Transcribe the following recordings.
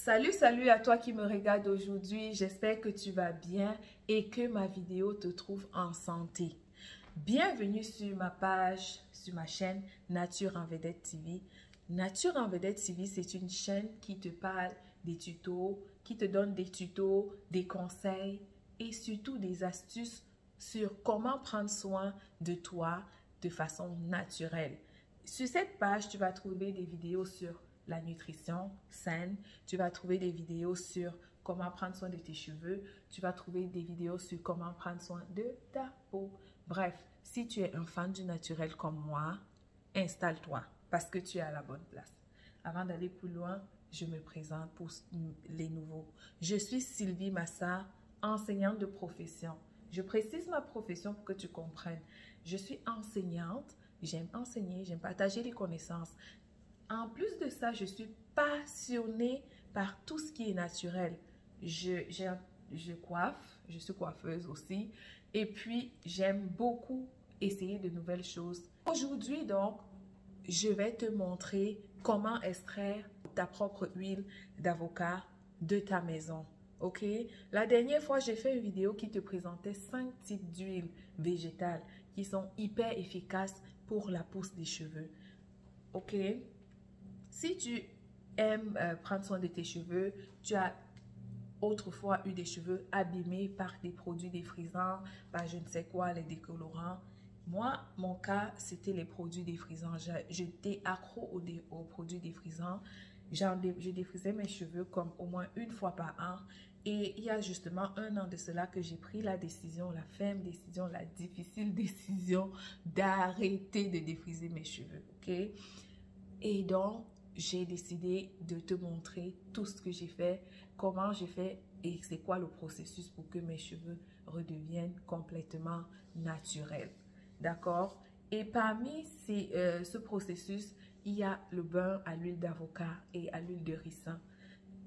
Salut à toi qui me regarde aujourd'hui. J'espère que tu vas bien et que ma vidéo te trouve en santé. Bienvenue sur ma page, sur ma chaîne Nature en Vedette TV. Nature en Vedette TV, c'est une chaîne qui te parle des tutos, qui te donne des tutos, des conseils et surtout des astuces sur comment prendre soin de toi de façon naturelle. Sur cette page, tu vas trouver des vidéos sur la nutrition saine, tu vas trouver des vidéos sur comment prendre soin de tes cheveux, tu vas trouver des vidéos sur comment prendre soin de ta peau. Bref, si tu es un fan du naturel comme moi, installe-toi parce que tu es à la bonne place. Avant d'aller plus loin, je me présente pour les nouveaux. Je suis Sylvie Massa, enseignante de profession. Je précise ma profession pour que tu comprennes. Je suis enseignante, j'aime enseigner, j'aime partager les connaissances. En plus de ça, je suis passionnée par tout ce qui est naturel. Je coiffe, je suis coiffeuse aussi. Et puis, j'aime beaucoup essayer de nouvelles choses. Aujourd'hui, donc, je vais te montrer comment extraire ta propre huile d'avocat de ta maison. Ok? La dernière fois, j'ai fait une vidéo qui te présentait 5 types d'huiles végétales qui sont hyper efficaces pour la pousse des cheveux. Ok? Si tu aimes prendre soin de tes cheveux, tu as autrefois eu des cheveux abîmés par des produits défrisants, par je ne sais quoi, les décolorants. Moi, mon cas, c'était les produits défrisants. J'étais accro aux produits défrisants. Je défrisais mes cheveux comme au moins une fois par an. Et il y a justement un an de cela que j'ai pris la décision, la ferme décision, la difficile décision d'arrêter de défriser mes cheveux. Ok? Et donc, j'ai décidé de te montrer tout ce que j'ai fait, comment j'ai fait et c'est quoi le processus pour que mes cheveux redeviennent complètement naturels. D'accord? Et parmi ce processus, il y a le bain à l'huile d'avocat et à l'huile de ricin.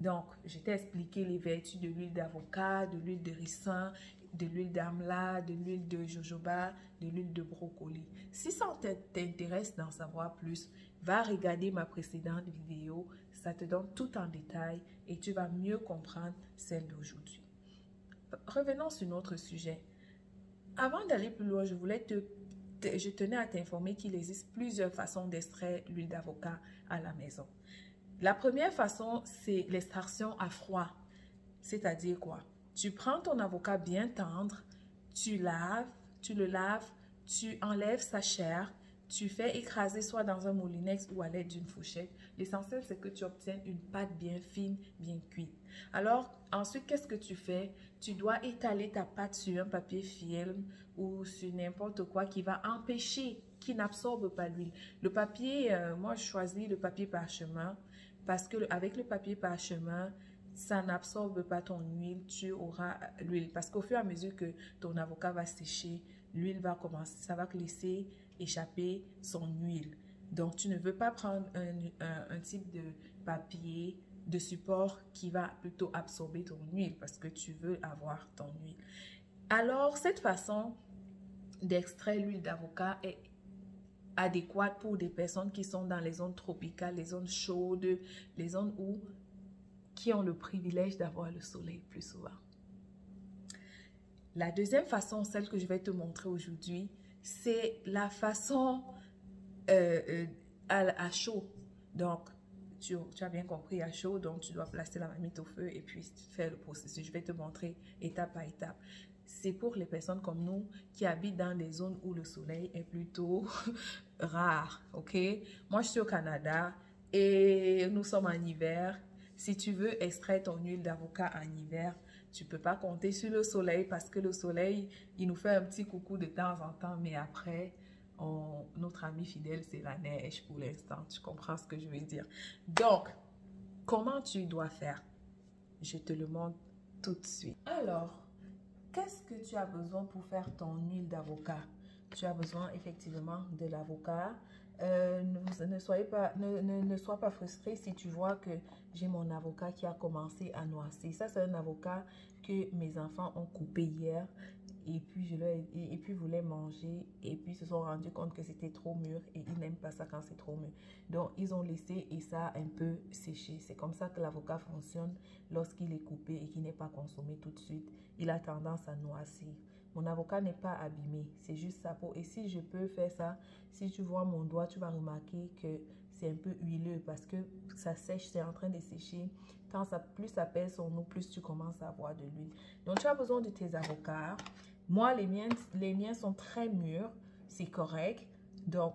Donc, je t'ai expliqué les vertus de l'huile d'avocat, de l'huile de ricin, de l'huile d'amla, de l'huile de jojoba, de l'huile de brocoli. Si ça t'intéresse d'en savoir plus, va regarder ma précédente vidéo. Ça te donne tout en détail et tu vas mieux comprendre celle d'aujourd'hui. Revenons sur notre sujet. Avant d'aller plus loin, je tenais à t'informer qu'il existe plusieurs façons d'extraire l'huile d'avocat à la maison. La première façon, c'est l'extraction à froid. C'est-à-dire quoi? Tu prends ton avocat bien tendre, tu le laves, tu enlèves sa chair, tu fais écraser soit dans un moulinex ou à l'aide d'une fourchette. L'essentiel, c'est que tu obtiennes une pâte bien fine, bien cuite. Alors, ensuite, qu'est-ce que tu fais? Tu dois étaler ta pâte sur un papier film ou sur n'importe quoi qui va empêcher, qui n'absorbe pas l'huile. Le papier, moi, je choisis le papier parchemin parce que avec le papier parchemin, ça n'absorbe pas ton huile, tu auras l'huile. Parce qu'au fur et à mesure que ton avocat va sécher, l'huile va commencer, ça va laisser échapper son huile. Donc, tu ne veux pas prendre un type de papier, de support qui va plutôt absorber ton huile parce que tu veux avoir ton huile. Alors, cette façon d'extraire l'huile d'avocat est adéquate pour des personnes qui sont dans les zones tropicales, les zones chaudes, les zones qui ont le privilège d'avoir le soleil plus souvent. La deuxième façon, celle que je vais te montrer aujourd'hui, c'est la façon à chaud. Donc, tu as bien compris, à chaud, donc tu dois placer la marmite au feu et puis faire le processus. Je vais te montrer étape par étape. C'est pour les personnes comme nous qui habitent dans des zones où le soleil est plutôt rare, ok? Moi, je suis au Canada et nous sommes en hiver. Si tu veux extraire ton huile d'avocat en hiver, tu ne peux pas compter sur le soleil parce que le soleil, il nous fait un petit coucou de temps en temps, mais après, notre ami fidèle, c'est la neige pour l'instant. Tu comprends ce que je veux dire? Donc, comment tu dois faire? Je te le montre tout de suite. Alors, qu'est-ce que tu as besoin pour faire ton huile d'avocat? Tu as besoin effectivement de l'avocat. Ne sois pas frustré si tu vois que j'ai mon avocat qui a commencé à noircir. Ça, c'est un avocat que mes enfants ont coupé hier. et puis et puis voulaient manger et puis se sont rendus compte que c'était trop mûr et ils n'aiment pas ça quand c'est trop mûr. Donc ils ont laissé et ça a un peu séché. C'est comme ça que l'avocat fonctionne lorsqu'il est coupé et qu'il n'est pas consommé tout de suite. Il a tendance à noircir. Mon avocat n'est pas abîmé, c'est juste sa peau. Et si je peux faire ça, si tu vois mon doigt, tu vas remarquer que c'est un peu huileux parce que ça sèche, c'est en train de sécher. Quand plus ça pèse son eau, plus tu commences à avoir de l'huile. Donc tu as besoin de tes avocats. Moi, les miens sont très mûrs, c'est correct. Donc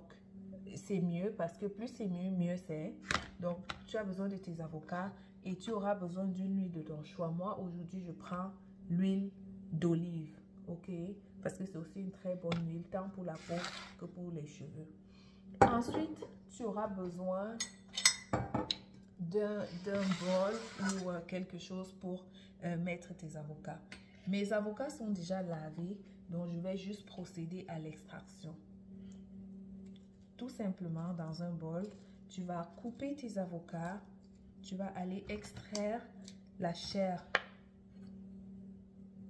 c'est mieux parce que plus c'est mieux, mieux c'est. Donc tu as besoin de tes avocats et tu auras besoin d'une huile de ton choix. Moi, aujourd'hui, je prends l'huile d'olive. Ok, parce que c'est aussi une très bonne huile, tant pour la peau que pour les cheveux. Ensuite, tu auras besoin d'un bol ou quelque chose pour mettre tes avocats. Mes avocats sont déjà lavés, donc je vais juste procéder à l'extraction. Tout simplement, dans un bol, tu vas couper tes avocats, tu vas aller extraire la chair.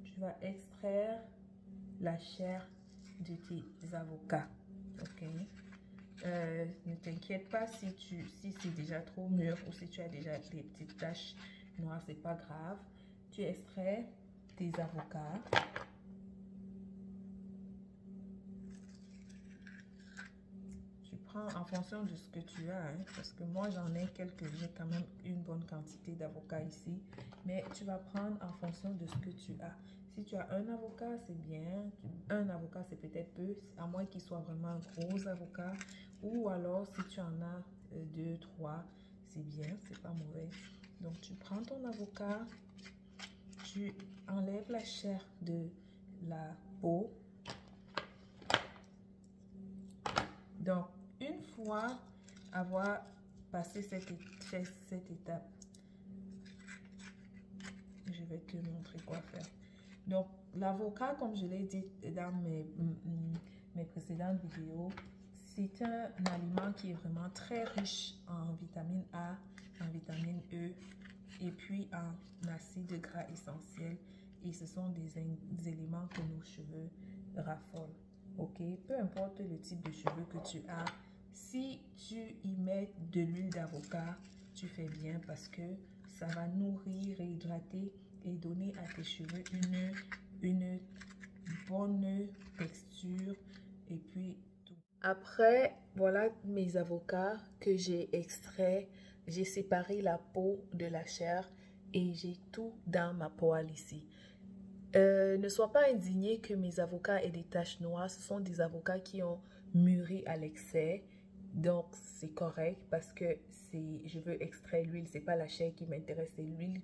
Tu vas extraire la chair de tes avocats. Ok, ne t'inquiète pas si c'est déjà trop mûr ou si tu as déjà des petites taches noires, c'est pas grave. Tu extrais tes avocats. Tu prends en fonction de ce que tu as, hein, parce que moi j'en ai j'ai quand même une bonne quantité d'avocats ici, mais tu vas prendre en fonction de ce que tu as. Si tu as un avocat, c'est bien. Un avocat, c'est peut-être peu, à moins qu'il soit vraiment un gros avocat. Ou alors, si tu en as deux, trois, c'est bien, c'est pas mauvais. Donc, tu prends ton avocat, tu enlèves la chair de la peau. Donc, une fois avoir passé cette étape, je vais te montrer quoi faire. Donc, l'avocat, comme je l'ai dit dans mes précédentes vidéos, c'est un aliment qui est vraiment très riche en vitamine A, en vitamine E et puis en acides gras essentiels. Et ce sont des éléments que nos cheveux raffolent. Ok, peu importe le type de cheveux que tu as, si tu y mets de l'huile d'avocat, tu fais bien parce que ça va nourrir et hydrater et donner à tes cheveux une bonne texture et puis tout. Après, voilà mes avocats que j'ai extraits. J'ai séparé la peau de la chair et j'ai tout dans ma poêle ici. Ne sois pas indigné que mes avocats aient des taches noires. Ce sont des avocats qui ont mûri à l'excès. Donc, c'est correct parce que je veux extraire l'huile. Ce n'est pas la chair qui m'intéresse, c'est l'huile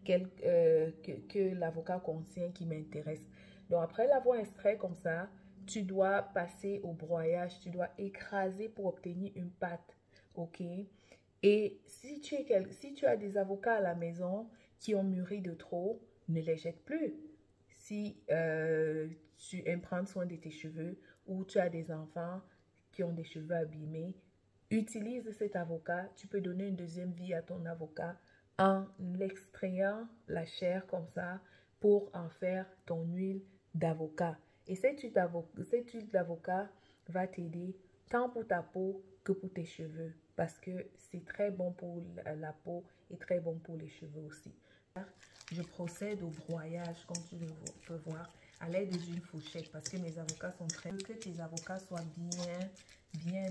que l'avocat contient qui m'intéresse. Donc, après l'avoir extrait comme ça, tu dois passer au broyage. Tu dois écraser pour obtenir une pâte. OK? Et si tu as des avocats à la maison qui ont mûri de trop, ne les jette plus. Si tu aimes prendre soin de tes cheveux ou tu as des enfants qui ont des cheveux abîmés, utilise cet avocat. Tu peux donner une deuxième vie à ton avocat en extrayant la chair comme ça pour en faire ton huile d'avocat. Et cette huile d'avocat va t'aider tant pour ta peau que pour tes cheveux parce que c'est très bon pour la peau et très bon pour les cheveux aussi. Je procède au broyage, comme tu peux voir, à l'aide d'une fourchette parce que mes avocats sont très... Que tes avocats soient bien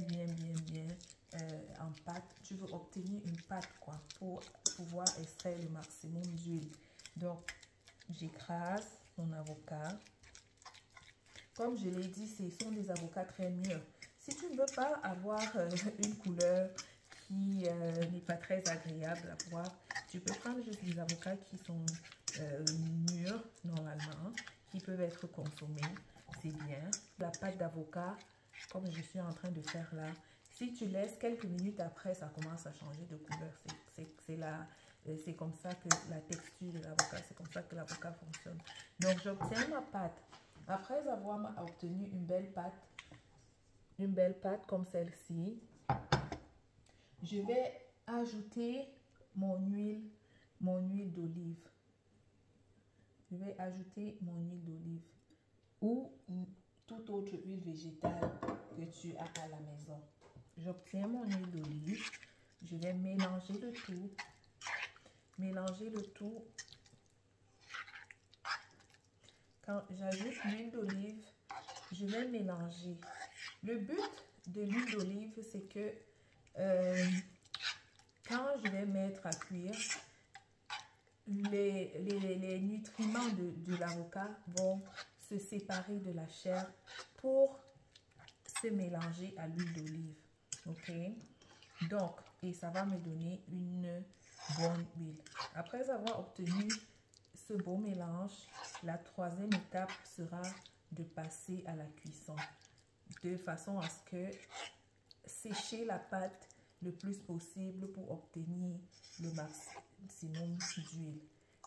en pâte. Tu veux obtenir une pâte quoi, pour pouvoir extraire le maximum d'huile. Donc, j'écrase mon avocat. Comme je l'ai dit, ce sont des avocats très mûrs. Si tu ne veux pas avoir une couleur qui n'est pas très agréable à voir, tu peux prendre juste des avocats qui sont mûrs normalement, qui peuvent être consommés. C'est bien. La pâte d'avocat, comme je suis en train de faire là, si tu laisses quelques minutes après, ça commence à changer de couleur. C'est comme ça que la texture de l'avocat, c'est comme ça que l'avocat fonctionne. Donc, j'obtiens ma pâte. Après avoir obtenu une belle pâte comme celle-ci, je vais ajouter mon huile d'olive. Je vais ajouter mon huile d'olive. ou toute autre huile végétale que tu as à la maison. J'obtiens mon huile d'olive. Je vais mélanger le tout. Mélanger le tout. Quand j'ajoute l'huile d'olive, je vais mélanger. Le but de l'huile d'olive, c'est que quand je vais mettre à cuire, les nutriments de l'avocat vont se séparer de la chair pour se mélanger à l'huile d'olive. Ok? Donc, et ça va me donner une bonne huile. Après avoir obtenu ce beau mélange, la troisième étape sera de passer à la cuisson. De façon à ce que sécher la pâte le plus possible pour obtenir le maximum d'huile.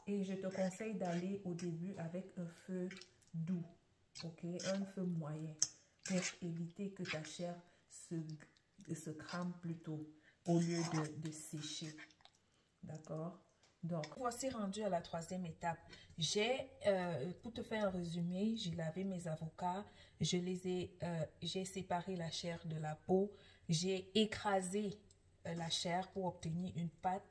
Et je te conseille d'aller au début avec un feu doux, ok, un feu moyen, pour éviter que ta chair se crame plutôt au lieu de sécher. D'accord? Donc, voici rendu à la troisième étape. Pour te faire un résumé, j'ai lavé mes avocats, j'ai séparé la chair de la peau, j'ai écrasé la chair pour obtenir une pâte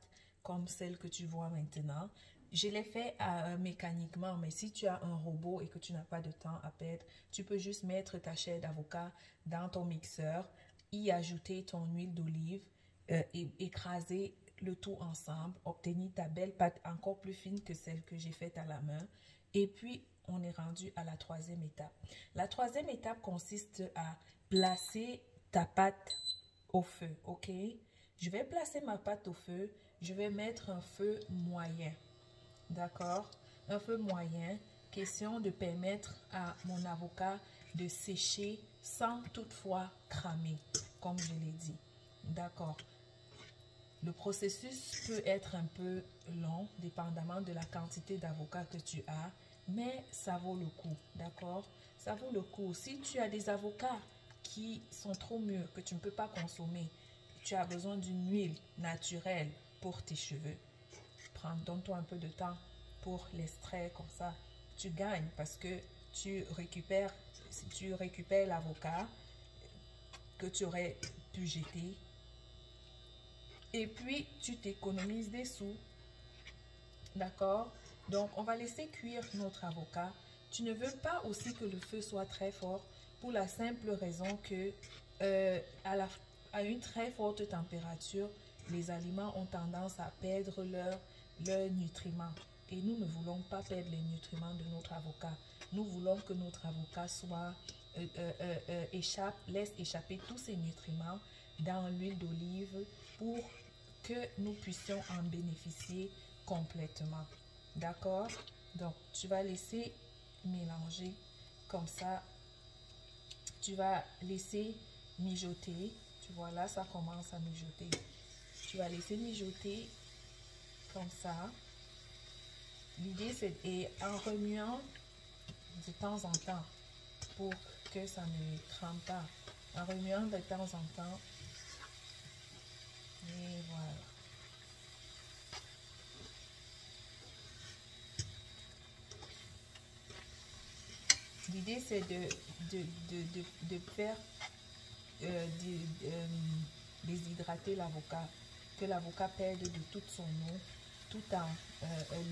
comme celle que tu vois maintenant. Je l'ai fait mécaniquement, mais si tu as un robot et que tu n'as pas de temps à perdre, tu peux juste mettre ta chair d'avocat dans ton mixeur, y ajouter ton huile d'olive et écraser le tout ensemble, obtenir ta belle pâte encore plus fine que celle que j'ai faite à la main. Et puis, on est rendu à la troisième étape. La troisième étape consiste à placer ta pâte au feu, ok? Je vais placer ma pâte au feu. Je vais mettre un feu moyen, d'accord? Un feu moyen, question de permettre à mon avocat de sécher sans toutefois cramer, comme je l'ai dit, d'accord? Le processus peut être un peu long, dépendamment de la quantité d'avocat que tu as, mais ça vaut le coup, d'accord? Ça vaut le coup. Si tu as des avocats qui sont trop mûrs, que tu ne peux pas consommer, tu as besoin d'une huile naturelle pour tes cheveux, donne-toi un peu de temps pour l'extraire comme ça. Tu gagnes parce que tu récupères l'avocat que tu aurais pu jeter. Et puis, tu t'économises des sous. D'accord? Donc, on va laisser cuire notre avocat. Tu ne veux pas aussi que le feu soit très fort pour la simple raison que à une très forte température, les aliments ont tendance à perdre leurs nutriments. Et nous ne voulons pas perdre les nutriments de notre avocat. Nous voulons que notre avocat soit, laisse échapper tous ces nutriments dans l'huile d'olive pour que nous puissions en bénéficier complètement. D'accord? Donc, tu vas laisser mélanger comme ça. Tu vas laisser mijoter. Tu vois, là, ça commence à mijoter. Tu vas laisser mijoter comme ça. L'idée, c'est en remuant de temps en temps pour que ça ne crame pas. En remuant de temps en temps. Et voilà. L'idée, c'est de faire déshydrater l'avocat, que l'avocat perde de toute son eau, tout en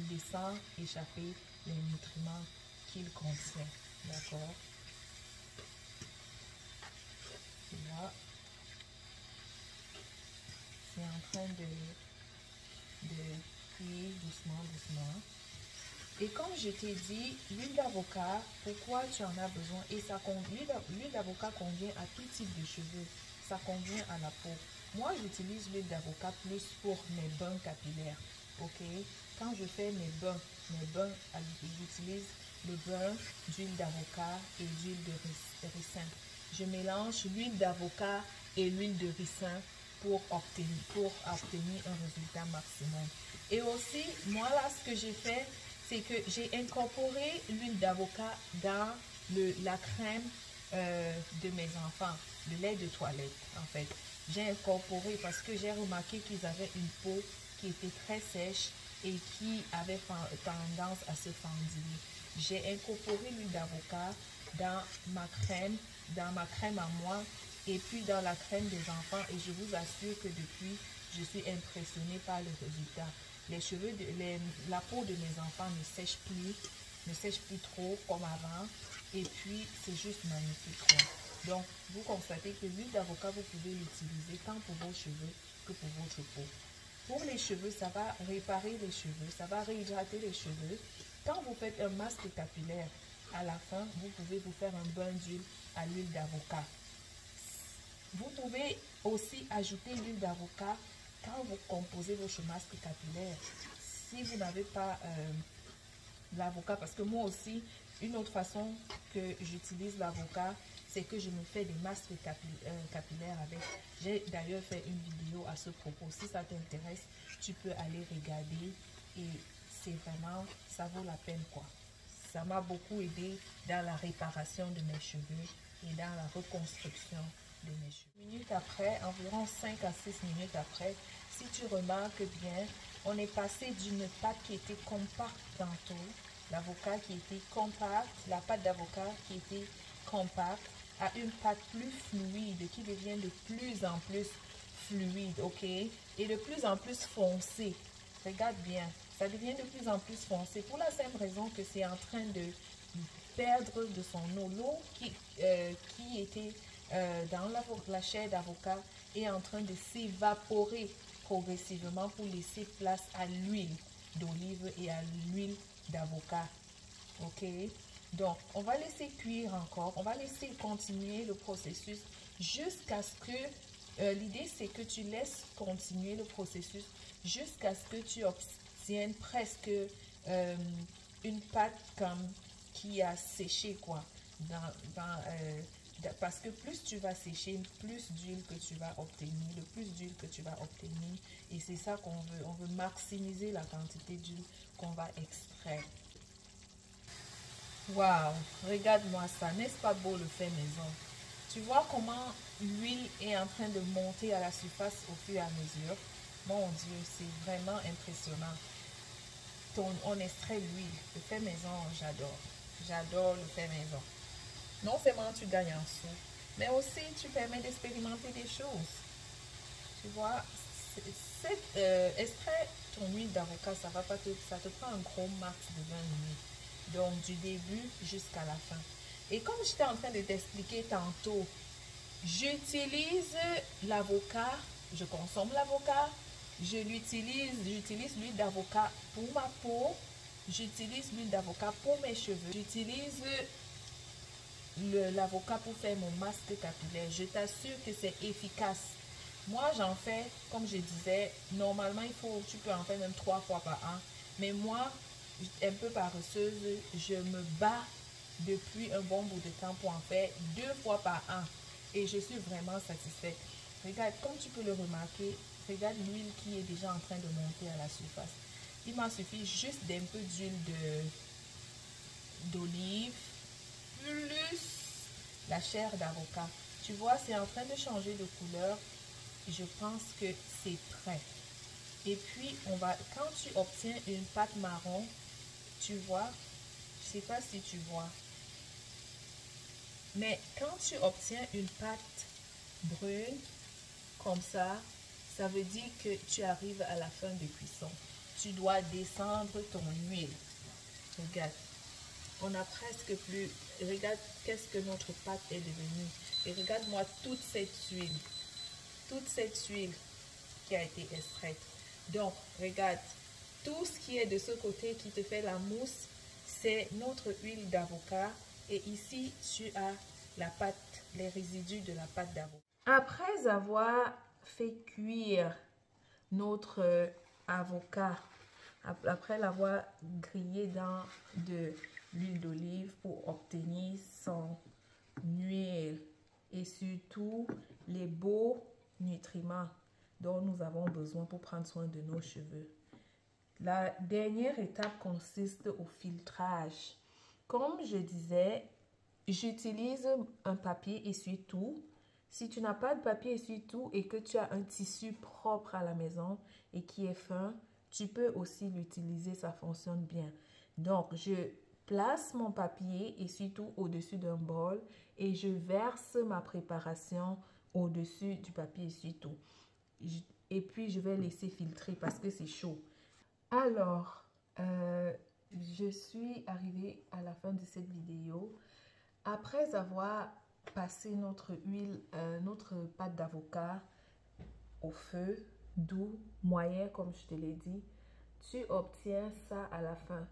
laissant échapper les nutriments qu'il contient. D'accord? Là, c'est en train de cuire doucement, doucement. Et comme je t'ai dit, l'huile d'avocat, pourquoi tu en as besoin? Et l'huile d'avocat convient à tout type de cheveux. Ça convient à la peau. Moi, j'utilise l'huile d'avocat plus pour mes bains capillaires. Ok? Quand je fais mes bains, j'utilise le beurre d'huile d'avocat et d'huile de ricin. Je mélange l'huile d'avocat et l'huile de ricin pour obtenir un résultat maximum. Et aussi, moi là, ce que j'ai fait, c'est que j'ai incorporé l'huile d'avocat dans la crème de mes enfants, le lait de toilette en fait. J'ai incorporé parce que j'ai remarqué qu'ils avaient une peau qui était très sèche et qui avait tendance à se fendiller. J'ai incorporé l'huile d'avocat dans ma crème à moi et puis dans la crème des enfants. Et je vous assure que depuis, je suis impressionnée par le résultat. La peau de mes enfants ne sèche plus trop comme avant. Et puis, c'est juste magnifique, quoi. Donc, vous constatez que l'huile d'avocat, vous pouvez l'utiliser tant pour vos cheveux que pour votre peau. Pour les cheveux, ça va réparer les cheveux, ça va réhydrater les cheveux. Quand vous faites un masque capillaire, à la fin, vous pouvez vous faire un bain d'huile à l'huile d'avocat. Vous pouvez aussi ajouter l'huile d'avocat quand vous composez votre masque capillaire. Si vous n'avez pas l'avocat, parce que moi aussi, une autre façon que j'utilise l'avocat, c'est que je me fais des masques capillaires avec. J'ai d'ailleurs fait une vidéo à ce propos. Si ça t'intéresse, tu peux aller regarder et c'est vraiment, ça vaut la peine, quoi. Ça m'a beaucoup aidé dans la réparation de mes cheveux et dans la reconstruction de mes cheveux. Minutes après, environ 5 à 6 minutes après, si tu remarques bien, on est passé d'une pâte qui était compacte tantôt, l'avocat qui était compact, la pâte d'avocat qui était compacte, à une pâte plus fluide, qui devient de plus en plus fluide, ok? Et de plus en plus foncé. Regarde bien, ça devient de plus en plus foncé pour la simple raison que c'est en train de perdre de son eau. L'eau qui était dans la chair d'avocat est en train de s'évaporer progressivement pour laisser place à l'huile d'olive et à l'huile d'avocat. Ok? Donc, on va laisser cuire encore. On va laisser continuer le processus jusqu'à ce que... l'idée, c'est que tu laisses continuer le processus jusqu'à ce que tu obtiennes presque une pâte comme qui a séché, quoi. Parce que plus tu vas sécher, plus d'huile que tu vas obtenir, le plus d'huile que tu vas obtenir. Et c'est ça qu'on veut. On veut maximiser la quantité d'huile qu'on va extraire. Waouh, regarde-moi ça, n'est-ce pas beau le fait maison? Tu vois comment l'huile est en train de monter à la surface au fur et à mesure? Mon Dieu, c'est vraiment impressionnant. On extrait l'huile, le fait maison, j'adore. J'adore le fait maison. Non seulement tu gagnes en sous, mais aussi tu permets d'expérimenter des choses. Tu vois, extrait ton huile d'avocat, ça te prend un gros max de 20 minutes. Donc, du début jusqu'à la fin. Et comme j'étais en train de t'expliquer tantôt, j'utilise l'avocat, je consomme l'avocat, j'utilise l'huile d'avocat pour ma peau, j'utilise l'huile d'avocat pour mes cheveux, j'utilise l'avocat pour faire mon masque capillaire. Je t'assure que c'est efficace. Moi, j'en fais, comme je disais, normalement, tu peux en faire même 3 fois par an. Mais moi, un peu paresseuse, je me bats depuis un bon bout de temps pour en faire 2 fois par an. Et je suis vraiment satisfaite. Regarde, comme tu peux le remarquer, regarde l'huile qui est déjà en train de monter à la surface. Il m'a suffi juste d'un peu d'huile d'olive, plus la chair d'avocat. Tu vois, c'est en train de changer de couleur. Je pense que c'est prêt. Et puis, quand tu obtiens une pâte marron, tu vois, je sais pas si tu vois, mais quand tu obtiens une pâte brune, comme ça veut dire que tu arrives à la fin de cuisson. Tu dois descendre ton huile. Regarde, on a presque plus, regarde qu'est-ce que notre pâte est devenue. Et regarde-moi toute cette huile qui a été extraite. Donc, regarde, tout ce qui est de ce côté qui te fait la mousse, c'est notre huile d'avocat. Et ici, tu as la pâte, les résidus de la pâte d'avocat. Après avoir fait cuire notre avocat, après l'avoir grillé dans de l'huile d'olive pour obtenir son huile et surtout les beaux nutriments dont nous avons besoin pour prendre soin de nos cheveux. La dernière étape consiste au filtrage. Comme je disais, j'utilise un papier essuie-tout. Si tu n'as pas de papier essuie-tout et que tu as un tissu propre à la maison et qui est fin, tu peux aussi l'utiliser, ça fonctionne bien. Donc, je place mon papier essuie-tout au-dessus d'un bol et je verse ma préparation au-dessus du papier essuie-tout. Et puis, je vais laisser filtrer parce que c'est chaud. Alors, je suis arrivée à la fin de cette vidéo. Après avoir passé notre huile, notre pâte d'avocat au feu, doux, moyen, comme je te l'ai dit, tu obtiens ça à la fin.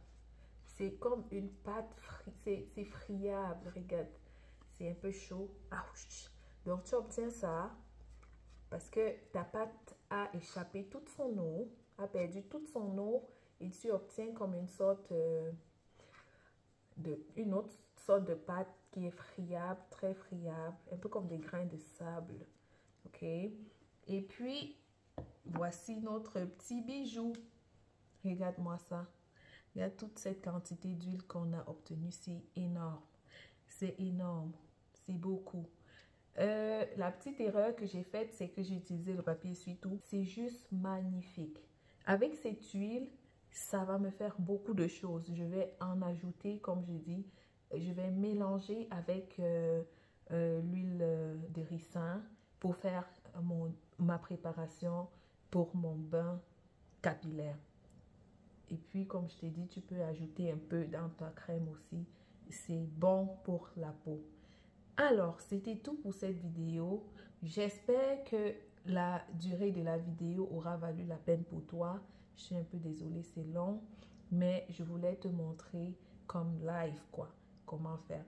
C'est comme une pâte, c'est friable, regarde. C'est un peu chaud. Ouch. Donc, tu obtiens ça parce que ta pâte a échappé toute son eau, a perdu toute son eau et tu obtiens comme une autre sorte de pâte qui est friable, très friable, un peu comme des grains de sable. Ok? Et puis, voici notre petit bijou. Regarde-moi ça. Regarde toute cette quantité d'huile qu'on a obtenue. C'est énorme. C'est énorme. C'est beaucoup. La petite erreur que j'ai faite, c'est que j'ai utilisé le papier essuie-tout. C'est juste magnifique. Avec cette huile, ça va me faire beaucoup de choses. Je vais en ajouter, comme je dis, je vais mélanger avec l'huile de ricin pour faire ma préparation pour mon bain capillaire. Et puis, comme je t'ai dit, tu peux ajouter un peu dans ta crème aussi. C'est bon pour la peau. Alors, c'était tout pour cette vidéo. J'espère que la durée de la vidéo aura valu la peine pour toi. Je suis un peu désolée, c'est long, mais je voulais te montrer comme live, quoi, comment faire.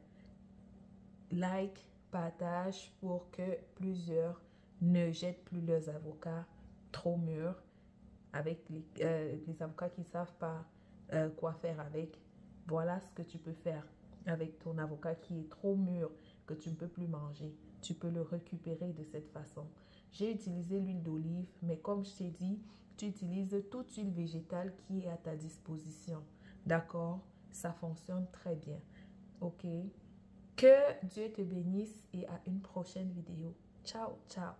Like, partage pour que plusieurs ne jettent plus leurs avocats trop mûrs avec les avocats qui ne savent pas quoi faire avec. Voilà ce que tu peux faire avec ton avocat qui est trop mûr, que tu ne peux plus manger. Tu peux le récupérer de cette façon. J'ai utilisé l'huile d'olive, mais comme je t'ai dit, tu utilises toute huile végétale qui est à ta disposition. D'accord? Ça fonctionne très bien. Ok? Que Dieu te bénisse et à une prochaine vidéo. Ciao, ciao!